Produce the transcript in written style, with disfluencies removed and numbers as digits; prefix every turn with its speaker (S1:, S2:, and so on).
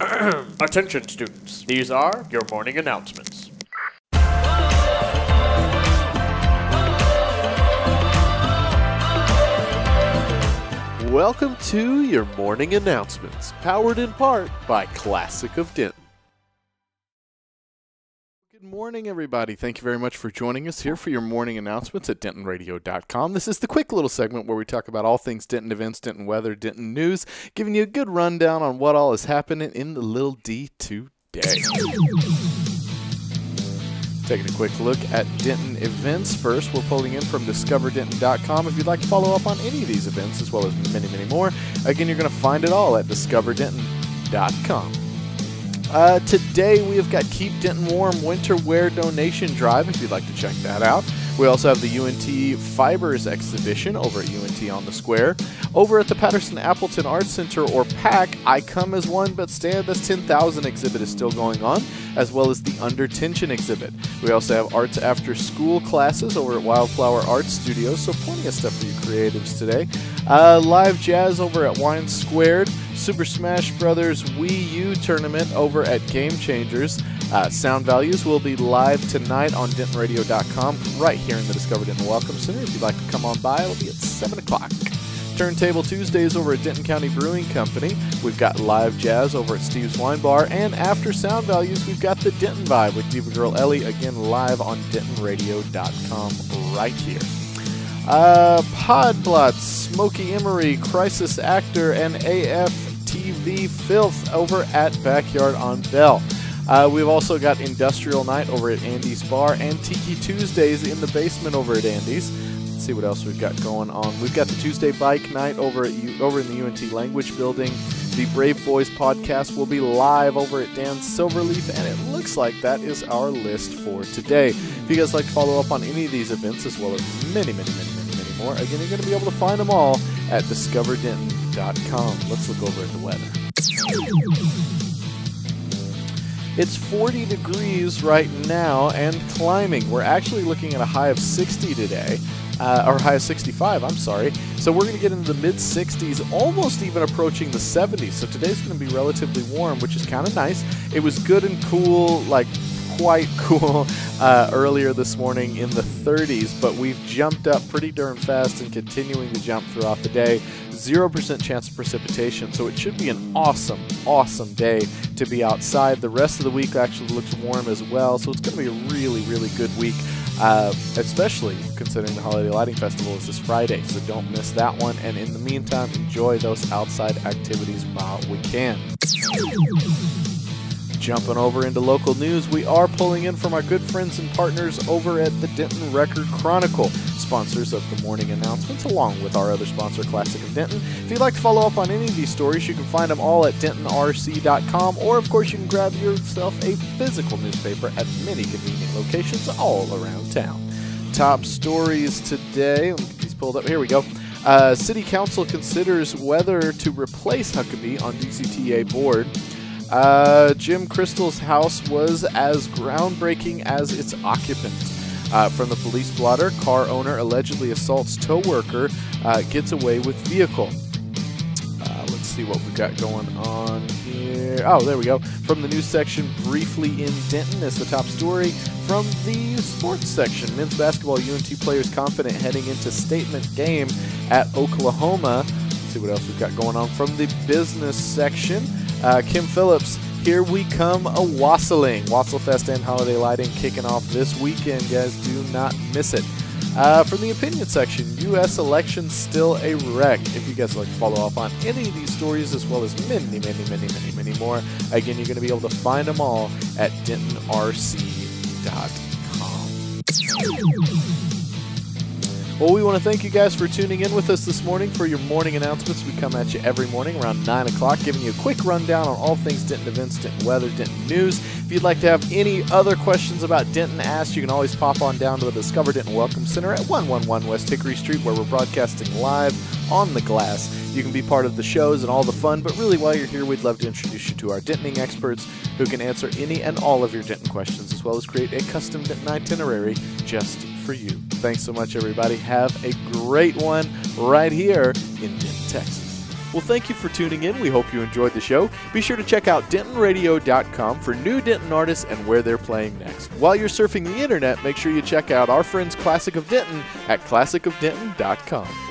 S1: Attention students, these are your morning announcements. Welcome to your morning announcements, powered in part by Classic of Denton. Good morning, everybody. Thank you very much for joining us here for your morning announcements at DentonRadio.com. This is the quick little segment where we talk about all things Denton events, Denton weather, Denton news, giving you a good rundown on what all is happening in the Little D today. Taking a quick look at Denton events first. We're pulling in from DiscoverDenton.com. If you'd like to follow up on any of these events, as well as many, many more, again, you're going to find it all at DiscoverDenton.com. Today we have got Keep Denton Warm Winter Wear Donation Drive, if you'd like to check that out. We also have the UNT Fibers exhibition over at UNT on the Square. Over at the Patterson-Appleton Arts Center, or PAC, I Come As One But Stand As 10,000 exhibit is still going on, as well as the Under Tension exhibit. We also have arts after school classes over at Wildflower Art Studios, so plenty of stuff for you creatives today. Live jazz over at Wine Squared. Super Smash Brothers Wii U tournament over at Game Changers. Sound Values will be live tonight on DentonRadio.com right here in the Discover Denton Welcome Center. If you'd like to come on by, it'll be at 7 o'clock. Turntable Tuesdays over at Denton County Brewing Company. We've got live jazz over at Steve's Wine Bar. And after Sound Values, we've got the Denton Vibe with Diva Girl Ellie, again live on DentonRadio.com right here. Podblots, Smokey Emery, Crisis Actor, and AFTV Filth over at Backyard on Bell. We've also got Industrial Night over at Andy's Bar and Tiki Tuesdays in the basement over at Andy's. Let's see what else we've got going on. We've got the Tuesday Bike Night over in the UNT Language Building. The Brave Boys podcast will be live over at Dan's Silverleaf, and it looks like that is our list for today. If you guys like to follow up on any of these events, as well as many, many, many, many, many more, again, you're going to be able to find them all at DiscoverDenton.com. Let's look over at the weather. It's 40 degrees right now and climbing. We're actually looking at a high of 60 today, or high of 65, I'm sorry. So we're going to get into the mid-60s, almost even approaching the 70s. So today's going to be relatively warm, which is kind of nice. It was good and cool, like quite cool earlier this morning in the 30s, but we've jumped up pretty darn fast and continuing to jump throughout the day. 0% chance of precipitation, so it should be an awesome, awesome day to be outside. The rest of the week actually looks warm as well, so it's going to be a really, really good week, especially considering the Holiday Lighting Festival is this Friday, so don't miss that one. And in the meantime, enjoy those outside activities while we can. Jumping over into local news, we are pulling in from our good friends and partners over at the Denton Record Chronicle, sponsors of the morning announcements, along with our other sponsor, Classic of Denton. If you'd like to follow up on any of these stories, you can find them all at DentonRC.com, or of course you can grab yourself a physical newspaper at many convenient locations all around town. Top stories today, let me get these pulled up, here we go. City Council considers whether to replace Huckabee on DCTA board. Jim Crystal's house was as groundbreaking as its occupant. From the police blotter, car owner allegedly assaults tow worker, gets away with vehicle. Let's see what we've got going on here. Oh, there we go. From the news section, briefly in Denton is the top story. From the sports section, men's basketball UNT players confident heading into statement game at Oklahoma. Let's see what else we've got going on. From the business section, Kim Phillips, here we come a-wassailing. Wassailfest and Holiday Lighting kicking off this weekend, guys. Do not miss it. From the opinion section, U.S. elections still a wreck. If you guys would like to follow up on any of these stories, as well as many, many, many, many, many more, again, you're going to be able to find them all at DentonRC.com. Well, we want to thank you guys for tuning in with us this morning for your morning announcements. We come at you every morning around 9 o'clock, giving you a quick rundown on all things Denton events, Denton weather, Denton news. If you'd like to have any other questions about Denton asked, you can always pop on down to the Discover Denton Welcome Center at 111 West Hickory Street, where we're broadcasting live on the glass. You can be part of the shows and all the fun, but really while you're here, we'd love to introduce you to our Dentoning experts who can answer any and all of your Denton questions, as well as create a custom Denton itinerary just for you. Thanks so much, everybody. Have a great one right here in Denton, Texas. Well, thank you for tuning in. We hope you enjoyed the show. Be sure to check out DentonRadio.com for new Denton artists and where they're playing next. While you're surfing the internet, make sure you check out our friends Classic of Denton at ClassicofDenton.com.